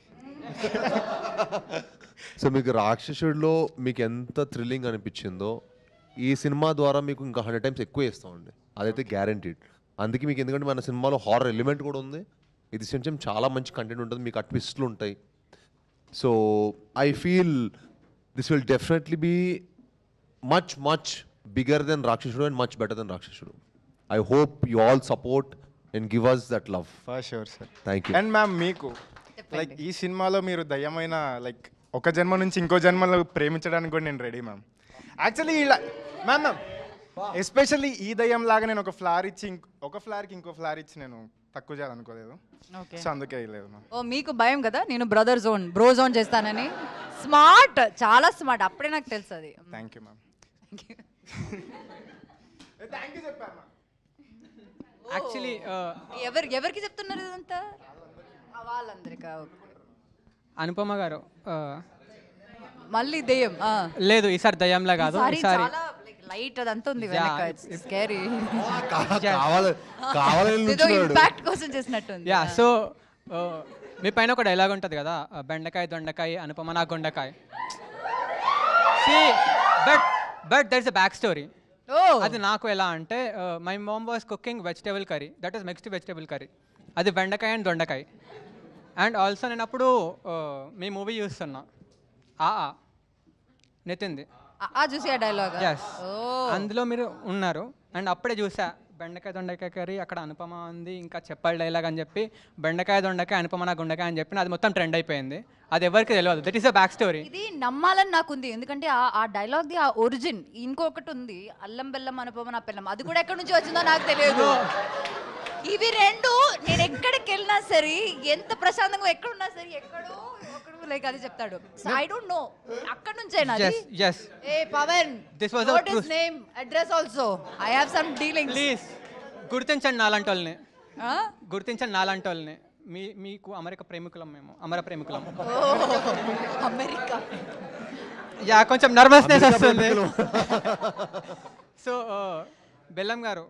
సో మీకు రాక్షసుడిలో మీకు ఎంత థ్రిల్లింగ్ అనిపించిందో ఈ సినిమా ద్వారా మీకు ఇంకా 100 times ఎక్కువ వేస్తామండి. అదైతే గ్యారంటీడ్. అందుకే మీకు ఎందుకంటే మన సినిమాలో హారర్ ఎలిమెంట్ కూడా ఉంది. ఇది కొంచెం చాలా మంచి కంటెంట్ ఉంటుంది. మీకు ఆ ట్విస్ట్లు ఉంటాయి. So I feel this will definitely be much bigger than Rakshasudu and much better than Rakshasudu. I hope you all support and give us that love. For sure sir. Thank you. And ma'am మీకు like ఈ సినిమాలో మీరు దయ్యమైన like ఒక జన్మ నుంచి ఇంకో జన్మలో ప్రేమించడానికి కూడా నేను రెడీ మ్యామ్. యాక్చువల్లీ ఇలా మ్యామ్ ఎస్పెషల్లీ ఈ దయ్యం లాగా నేను ఒక ఫ్లవర్ ఇచ్చి ఒక ఫ్లవర్కి ఇంకో ఫ్లవర్ ఇచ్చి నేను తక్కువ చేయాలనుకోలేదు. సో అందుకే లేదు మ్యామ్. ఓ మీకు భయం కదా నేను బ్రో జోన్ చేస్తానని. స్మార్ట్, చాలా స్మార్ట్. అప్పుడే నాకు తెలుసు అది. Thank you ma'am. Thank you చెప్పాను మ్యామ్. యాక్చువల్లీ ఎవరికి చెప్తున్నారు ఇదంతా? వాళ్ళందరికా? అనుపమ గారు మళ్ళీ దెయ్యం? లేదు, ఈసారి దయ్యంలా కాదు, ఈసారి లైట్ అదంతా ఉంది వెనక. స్కేరీ. ఇంపాక్ట్ కోసం చేసినట్టుంది. యా. సో మీ పైన ఒక డైలాగ్ ఉంటుంది కదా, బెండకాయ దొండకాయ అనుపమ నా గుండకాయ. But there is a back story. అది నాకు ఎలా అంటే, my mom was cooking vegetable curry, that is mixed vegetable curry. అది బెండకాయ అండ్ దొండకాయ. అండ్ ఆల్సో నేను అప్పుడు మీ మూవీ చూస్తున్నా, నితిన్ది. చూసి ఆ డైలాగ్. ఎస్, అందులో మీరు ఉన్నారు. అండ్ అప్పుడే చూసా బెండకాయ దొండకాయ కర్రీ, అక్కడ అనుపమ ఉంది, ఇంకా చెప్పాలి డైలాగ్ అని చెప్పి బెండకాయ దొండకాయ అనుపమ నా గుండకాయ అని చెప్పి అది మొత్తం ట్రెండ్ అయిపోయింది. అది ఎవరికి తెలియదు. That is a back story. ఇది నమ్మాలని నాకుంది, ఎందుకంటే ఆ డైలాగ్ ది ఆ ఒరిజిన్. ఇంకొకటి ఉంది, అల్లం బెల్లం అనుపమ నా పెళ్ళం. అది కూడా ఎక్కడి నుంచి వచ్చిందో నాకు తెలియదు. ఇవి రెండు నేను ఎక్కడికి వెళ్ళినా సరే, ఎంత ప్రశాంతంగా ఎక్కడున్నా సరే, ఎక్కడో ఒకడు లైక్ అది చెప్తాడు. సో ఐ డోంట్ నో అక్కడ నుంచేనా? yes. ఏ Pavan, this was what is name, address also, I have some dealings. Please గుర్తించండి నాలాంటి వాళ్ళని, గుర్తించండి నాలాంటి వాళ్ళని. మీకు అమెరికా ప్రేమికులం, మేము అమర ప్రేమికులం. అమెరికా. యా, కొంచెం నర్వస్నెస్ వస్తుంది. సో బెల్లం గారు,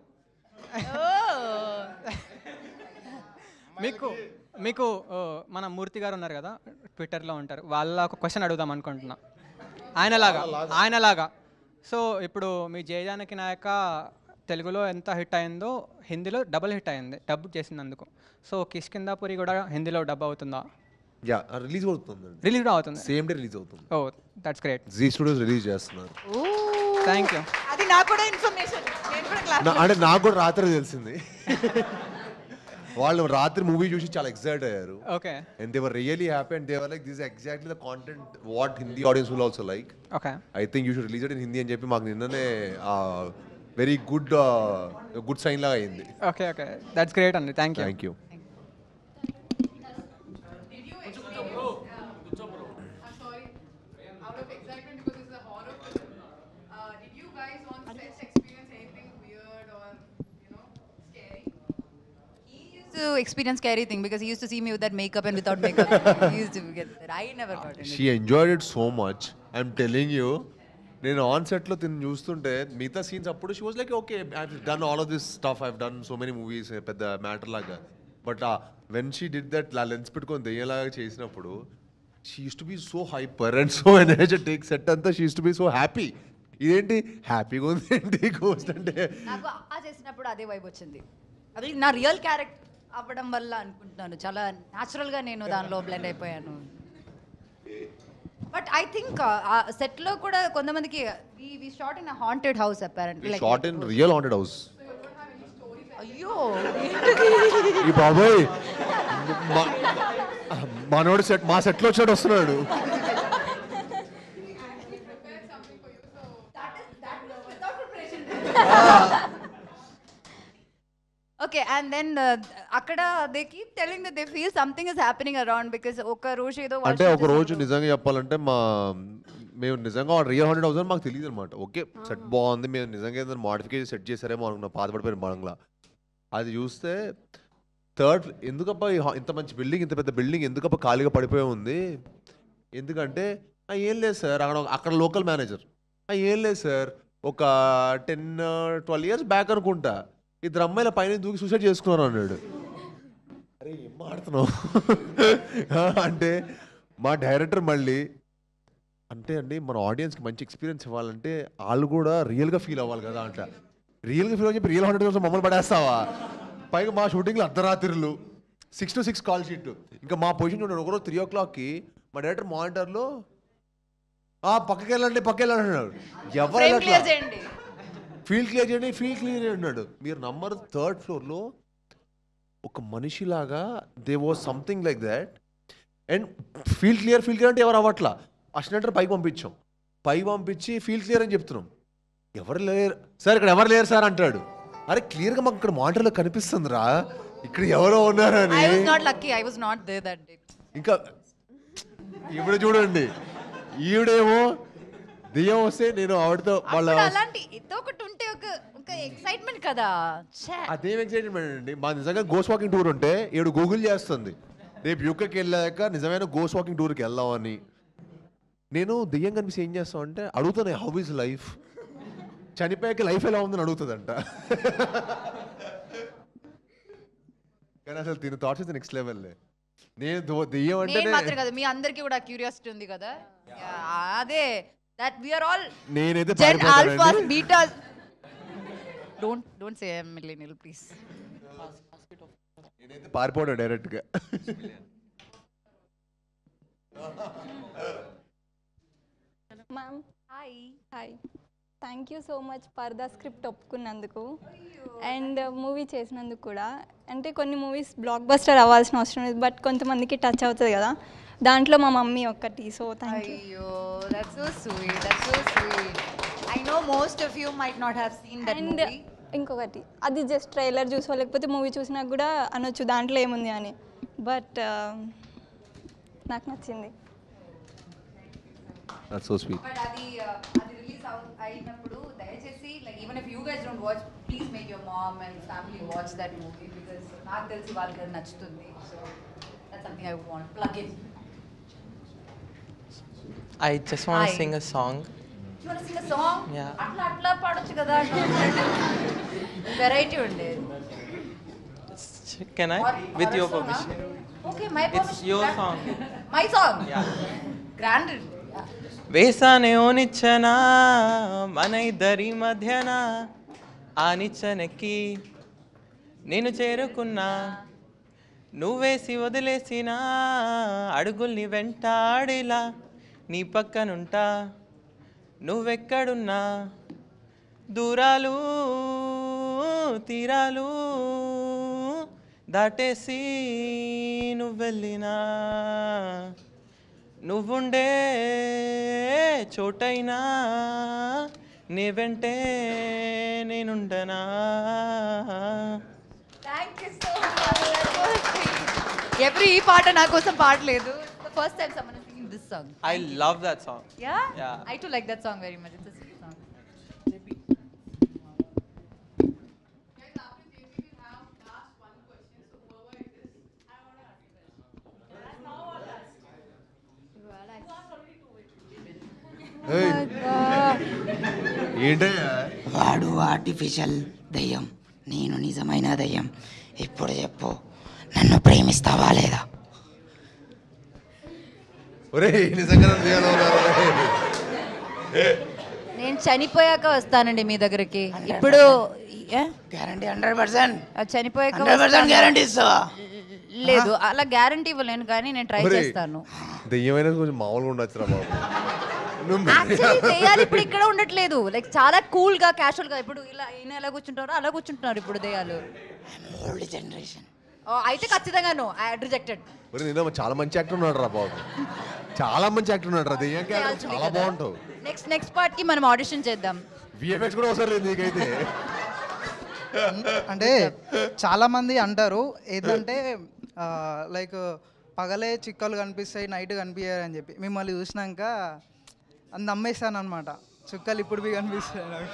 మీకు మన మూర్తి గారు ఉన్నారు కదా, ట్విట్టర్లో ఉంటారు, వాళ్ళ ఒక క్వశ్చన్ అడుగుదాం అనుకుంటున్నా. ఆయనలాగా. సో ఇప్పుడు మీ జయజానకి నాయక తెలుగులో ఎంత హిట్ అయిందో హిందీలో డబుల్ హిట్ అయింది, డబ్ చేసినందుకు. సో కిష్కిందాపురి కూడా హిందీలో డబ్ అవుతుందా? యా, రిలీజ్ అవుతుంది. రిలీజ్ కూడా అవుతుంది. సేమ్ డే రిలీజ్ అవుతుంది. Oh, that's great. Zee studios release చేస్తున్నారు. Thank you. అది నాకు కూడా ఇన్ఫర్మేషన్. అంటే నాకు కూడా రాత్రి తెలిసింది. వాళ్ళు రాత్రి మూవీ చూసి చాలా ఎక్సైట్ అయ్యారు. Okay. And they were really happy and they were like this exactly the content what Hindi audience will also like. Okay. I think you should release it in Hindi అని చెప్పి మాకు నిన్ననే వెరీ గుడ్ సైన్ లాగా అయింది. Okay, that's great అండి. Thank you. Thank you. To experience scary thing because he used to see me with that makeup and without makeup. He used to get that. I never got it. She enjoyed it so much. I'm telling you. నేను on సెట్లో తిని చూస్తుంటే మిగతా scenes అప్పుడు she was like okay I done all of this stuff, I done so many movies, పెద్ద matter లాగా. But when she did that lens పెట్టుకొని దెయ్యలాగా చేసినప్పుడు she used to be so hyper and so energetic. Set అంతా she used to be so happy. ఇదేంటి హ్యాపీగా ఉంది ఏంటి గోస్ట్ అంటే? నాకు ఆ చేసినప్పుడు అదే వైబ్ వచ్చింది. అది నా రియల్ క్యారెక్టర్ అవ్వడం వల్ల అనుకుంటున్నాను. చాలా న్యాచురల్గా నేను దానిలో బ్లెండ్ అయిపోయాను. బట్ ఐ థింక్ ఆ సెట్లో కూడా కొంతమందికి we shot in haunted house apparently. Shot in real haunted house. అయ్యో ఈ బాబోయ్, మనోడు సెట్ మా సెట్లో వచ్చాడు వస్తున్నాడు. Okay, and then అక్కడ they keep telling that they feel something is happening around because ఒక రోజు ఏదో అంటే ఒక రోజు నిజంగా చెప్పాలంటే మేము నిజంగా రియల్ హండ్రెడ్ హౌస్ అని మాకు తెలియదు అనమాట. ఓకే సెట్ బాగుంది, మేము నిజంగా ఏదైనా మోడిఫికేషన్ సెట్ చేశారేమో అనుకున్నా, పాతపడిపోయిన బంగ్లా. అది చూస్తే థర్డ్ ఎందుకబ్బా ఇంత మంచి బిల్డింగ్, ఇంత పెద్ద బిల్డింగ్ ఎందుకబ్బా ఖాళీగా పడిపోయి ఉంది? ఎందుకంటే ఏం లేదు సార్, అక్కడ లోకల్ మేనేజర్ ఏం లేదు సార్, ఒక 10-12 years బ్యాక్ అనుకుంటా ఇద్దరు అమ్మాయిల పైన దూకి సూసైడ్ చేసుకున్నారు అన్నాడు. అరే ఏం మాడుతున్నావు అంటే మా డైరెక్టర్ మళ్ళీ అంటే అండి మన ఆడియన్స్కి మంచి ఎక్స్పీరియన్స్ ఇవ్వాలంటే వాళ్ళు కూడా రియల్గా ఫీల్ అవ్వాలి కదా అంట. రియల్గా ఫీల్ అని చెప్పి రియల్ 100 కోసం మమ్మల్ని పడేస్తావా? పైగా మా షూటింగ్లో అర్ధరాత్రులు 6 to 6 కాల్ షీట్. ఇంకా మా పొజిషన్ చూడండి, ఒకరోజు 3 o'clockకి మా డైరెక్టర్ మానిటర్లో పక్కకి వెళ్ళండి అన్నాడు. Frame clear ఎవరు చేయండి. ఫీల్డ్ క్లియర్ చేయండి అన్నాడు. మీరు నమ్మరు, 3rd floorలో ఒక మనిషిలాగా they was something like that. And field clear అంటే ఎవరు అవ్వట్లా. అసిస్టెంట్ పైకి పంపించి ఫీల్డ్ క్లియర్ అని చెప్తున్నాం. ఎవరు లేరు సార్, ఇక్కడ ఎవరు లేరు సార్ అంటాడు. అరే క్లియర్గా మాకు ఇక్కడ మానిటర్లో కనిపిస్తుందిరా ఇక్కడ ఎవరో ఉన్నారని. I was not lucky. I was not there that day. ఇంకా ఇప్పుడు చూడండి, ఈవిడేమో దెయ్యం వస్తే నేను ఆవిడతో వాళ్ళ అలాంటి ఏదో ఒకటి ఉంటే ఒక ఎక్సైట్మెంట్ కదా. అదేం ఎక్సైట్మెంట్ అండి. మా నిజంగా గోస్ట్ వాకింగ్ టూర్ ఉంటే ఈవిడ గూగుల్ చేస్తుంది రేపు యూకేకి వెళ్ళాక నిజమైన గోస్ట్ వాకింగ్ టూర్కి వెళ్దామని. నేను దెయ్యం కనిపిస్తే ఏం చేస్తాం అంటే అడుగుతాను, హౌ ఇస్ లైఫ్, చనిపోయాక లైఫ్ ఎలా ఉందని అడుగుతుందంట. కానీ అసలు దీని థాట్స్ అయితే నెక్స్ట్ లెవెల్. నేను దెయ్యం అంటే మాత్రం కదా, మీ అందరికీ కూడా క్యూరియాసిటీ ఉంది కదా. అదే దట్ వి ఆర్ ఆల్ నేనైతే gen alphas betas. Don't say millennial please. నేనైతే పారిపోవడం డైరెక్ట్గా. Ma'am hi thank you so much for the script ఒప్పుకున్నందుకు అండ్ మూవీ చేసినందుకు కూడా. అంటే కొన్ని మూవీస్ బ్లాక్ బస్టర్ అవ్వాల్సిన అవసరం లేదు, బట్ కొంతమందికి టచ్ అవుతుంది కదా, దాంట్లో మా మమ్మీ ఒక్కటి. So thank you. అయ్యో that's so sweet, that's so sweet. I know most of you might not have seen that movie. ఇంకొకటి, అది జస్ట్ ట్రైలర్ చూసో లేకపోతే మూవీ చూసినా కూడా అనొచ్చు దాంట్లో ఏముంది అని, బట్ నాకు నచ్చింది. That's so sweet. But అది రిలీజ్ అయినప్పుడు దయచేసి like even if you guys don't watch, please make your mom and family watch that movie because నాకు తెలిసి వాళ్ళకి నచ్చుతుంది. So that's something I want to plug in. I just want to sing a song. You want to sing a song? Yeah. అట్లా పాడొచ్చు కదా. Variety ఉండే. Can I? With your permission. Okay, my permission. It's your song. My song? Yeah. Granted. వేసానే ఓ నిచ్చన మన ఇద్దరి మధ్యన, ఆ నిచ్చనెక్కి నేను చేరుకున్నా, నువ్వేసి వదిలేసిన అడుగుల్ని వెంటాడిలా నీ పక్కనుంటా, నువ్వెక్కడున్నా దూరాలు తీరాలు దాటేసి నువ్వెళ్ళినా, నువ్వుండే చోటైనా నీ వెంటే నేనుండనా. ఎవ్రీ ఈ పాట నా కోసం పాడలేదు. First time someone is singing this song. I love that song. Yeah? Yeah. I too like that song very much. It's a sweet song. ఏంటయ్యా వాడు ఆర్టిఫిషియల్ దయ్యం, నేను నిజమైన దయ్యం. ఇప్పుడు చెప్పు, నన్ను ప్రేమిస్తావా లేదా? నిజంగా నేను చనిపోయాక వస్తానండి మీ దగ్గరికి. ఇప్పుడు గ్యారంటీ 100%. చనిపోయాక 100% గ్యారంటీ ఇస్తావా? లేదు, అలా గ్యారంటీ ఇవ్వలేను కానీ నేను ట్రై చేస్తాను. దెయ్యమైన కొంచెం మామూలుగా ఉండొచ్చురా బాబు. యాక్చువల్లీ దెయ్యాలు ఇప్పుడు ఇక్కడ ఉండట్లేదు, లైక్ చాలా కూల్ గా క్యాషువల్ గా. ఇప్పుడు ఇలా ఈయన ఎలా కూర్చుంటారో అలా కూర్చుంటున్నారు ఇప్పుడు దెయ్యాలు. Old generation. అయితే ఖచ్చితంగా నో, ఐ రిజెక్టెడ్. నేను చాలా మంచి యాక్టర్ ఉన్నాడు రా బాబు, చాలా మంచి యాక్టర్ ఉన్నాడు రా. దెయ్యం క్యారెక్టర్ చాలా బాగుంటావు. నెక్స్ట్ పార్ట్ కి మనం ఆడిషన్ చేద్దాం. విఎఫ్ఎక్స్ కూడా అవసరం లేదు నీకైతే. అంటే చాలామంది అంటారు ఏంటంటే లైక్ పగలే చిక్కలు కనిపిస్తాయి, నైట్ కనిపించారు అని చెప్పి. మిమ్మల్ని చూసినాక అది నమ్మేస్తాను అనమాట, చుక్కలు ఇప్పుడు కనిపిస్తాయి నాకు.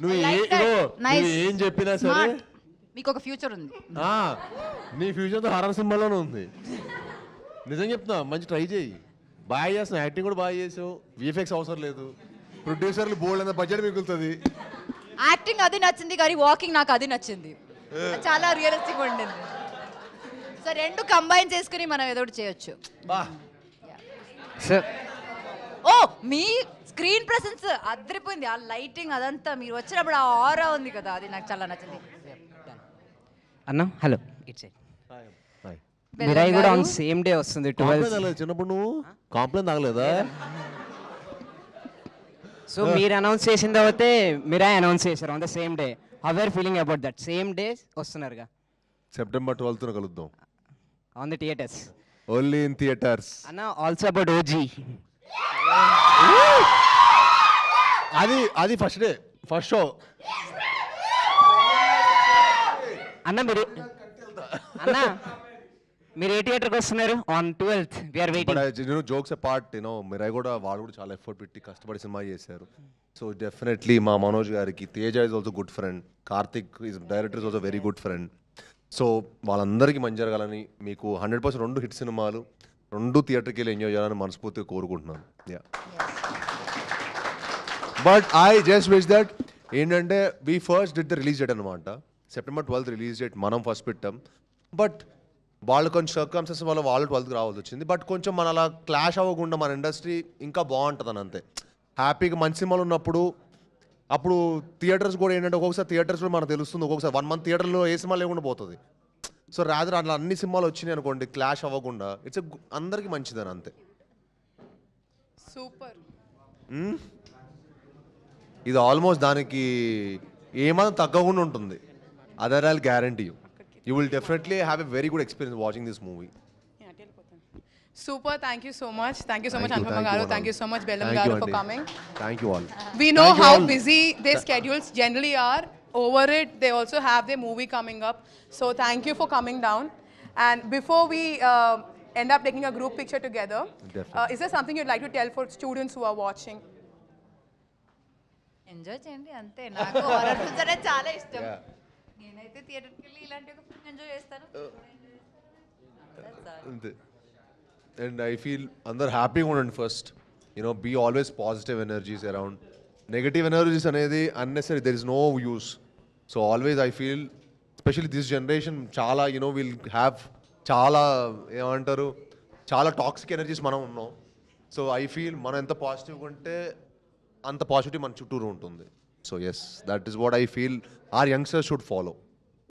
నువ్వు ఏం చెప్పినా సరే మీకు ఒక ఫ్యూచర్ ఉంది. నీ ఫ్యూచర్ హారర్ సింబల్లోనే ఉంది. నిజం చెప్తున్నా, మంచి ట్రై చేయి. బాగా చేస్తున్నావు, యాక్టింగ్ కూడా బాగా చేసావు. విఎఫ్ఎక్స్ అవసరం లేదు, ప్రొడ్యూసర్లు బోల్డ్ అంత బడ్జెట్ మిగులుతుంది. యాక్టింగ్ అది నచ్చింది కానీ వాకింగ్ నాకు అది నచ్చింది, చాలా రియలిస్టిక్ ఉండింది. సో రెండు కంబైన్ చేసుకుని మనం ఏదో ఒకటి చేయొచ్చు. ఓ మీ స్క్రీన్ ప్రెసెన్స్ అదిరిపోయింది, ఆ లైటింగ్ అదంతా మీరు వచ్చినప్పుడు ఆ ఆరా ఉంది కదా, అది నాకు చాలా నచ్చింది. అన్న హలో ఇట్స్ హాయ్ మిరాయి కూడా ఆన్ సేమ్ డే వస్తుంది 12 తాగలేదు చిన్నప్పుడు నువ్వు కాంప్లైంట్ తాగలేదా? సో మీరు అనౌన్స్ చేసిన తర్వాతే మిరాయి అనౌన్స్ చేశారు on the same day. How are feeling about that? Same day వస్తున్నారుగా. September 12th కలుద్దాం on the theatres. Only in theatres. అన్న ఆల్సో అబౌట్ ఓజీ. అది ఫస్ట్ డే ఫస్ట్ షో. అన్న మీరు ఏ థియేటర్కి వస్తున్నారు? On 12th we are waiting. Jokes apart Mirai కూడా వాళ్ళు కూడా చాలా ఎఫర్ట్ పెట్టి కష్టపడి సినిమా చేశారు. సో డెఫినెట్లీ మా మనోజ్ గారికి, Teja is also good friend, Karthik is director is also very good friend. So వాళ్ళందరికీ మంచి జరగాలని, మీకు 100% 2 హిట్ సినిమాలు 2 థియేటర్కి వెళ్ళి ఎంజాయ్ చేయాలని మనస్ఫూర్తిగా కోరుకుంటున్నాను. Yeah but I just wish that ఏంటంటే we first did the release date అనమాట. September 12th రిలీజ్ డేట్ మనం ఫస్ట్ పెట్టాం. బట్ వాళ్ళు కొంచెం సర్కమ్స్టెన్స్ వల్ల వాళ్ళు 12th రావాల్సి వచ్చింది. బట్ కొంచెం మన అలా క్లాష్ అవ్వకుండా మన ఇండస్ట్రీ ఇంకా బాగుంటుందని అంతే. హ్యాపీగా మంచి సినిమాలు ఉన్నప్పుడు అప్పుడు థియేటర్స్ కూడా ఏంటంటే ఒక్కొక్కసారి థియేటర్స్ కూడా మనకు తెలుస్తుంది, ఒక్కొక్కసారి 1 month థియేటర్లో ఏ సినిమా లేకుండా పోతుంది. సో రాత్రి అట్లా అన్ని సినిమాలు వచ్చినాయి అనుకోండి, క్లాష్ అవ్వకుండా ఇట్స్ అందరికీ మంచిదని అంతే. సూపర్. ఇది ఆల్మోస్ట్ దానికి ఏమాత్రం తగ్గకుండా ఉంటుంది. Other I'll guarantee you will definitely have a very good experience watching this movie. Super, thank you so much. Thank you so much, Anupama Garu. Thank you so much, Bellam Garu, for coming. Thank you all. We know how busy their schedules generally are. Over it, they also have their movie coming up. So thank you for coming down. And before we end up taking a group picture together, is there something you'd like to tell for students who are watching? Enjoy చేయండి అంతే. నాకు horror films అంటే చాలా ఇష్టం. నేనైతే థియేటర్కి వెళ్ళి ఇలాంటి ఒక ఫిల్మ్ ఎంజాయ్ చేస్తాను. అంతే. అండ్ ఐ ఫీల్ అందరు హ్యాపీగా ఉండండి first. Be always positive energies around. Negative energies అనేది unnecessary, there is no use. So always I feel especially this generation చాలా విల్ హ్యావ్ చాలా ఏమంటారు చాలా టాక్సిక్ ఎనర్జీస్ మనం ఉన్నాం. సో ఐ ఫీల్ మనం ఎంత పాజిటివ్గా ఉంటే అంత పాజిటివిటీ మన చుట్టూరు ఉంటుంది. So yes, that is what I feel are youngsters should follow.